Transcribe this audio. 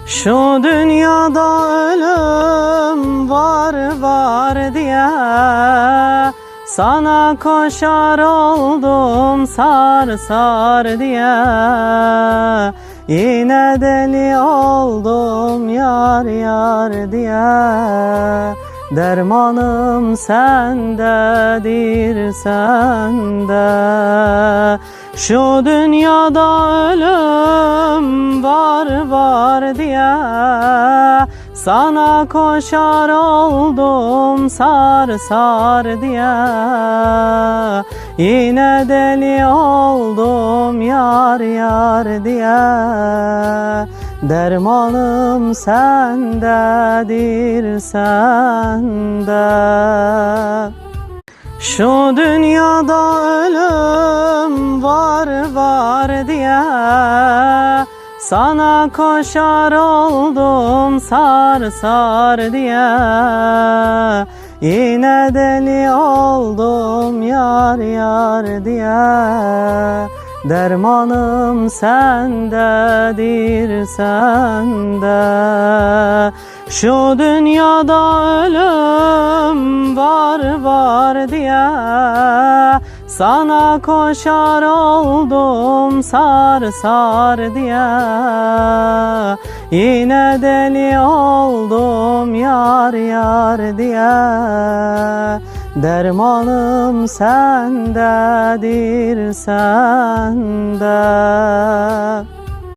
Şu dünyada ölüm var diye sana koşar oldum sar diye. Yine deli oldum yar diye. Dermanım sendedir sende. Şu dünyada ölüm var diye sana koşar oldum sar diye. Yine deli oldum yar diye. Dermanım sendedir sende. Şu dünyada ölüm var diye sana koşar oldum sar diye. Yine deli oldum yar diye. Dermanım sendedir sende. Şu dünyada ölüm var diye sana koşar oldum sar diye. Yine deli oldum yar diye. Dermanım sendedir sende.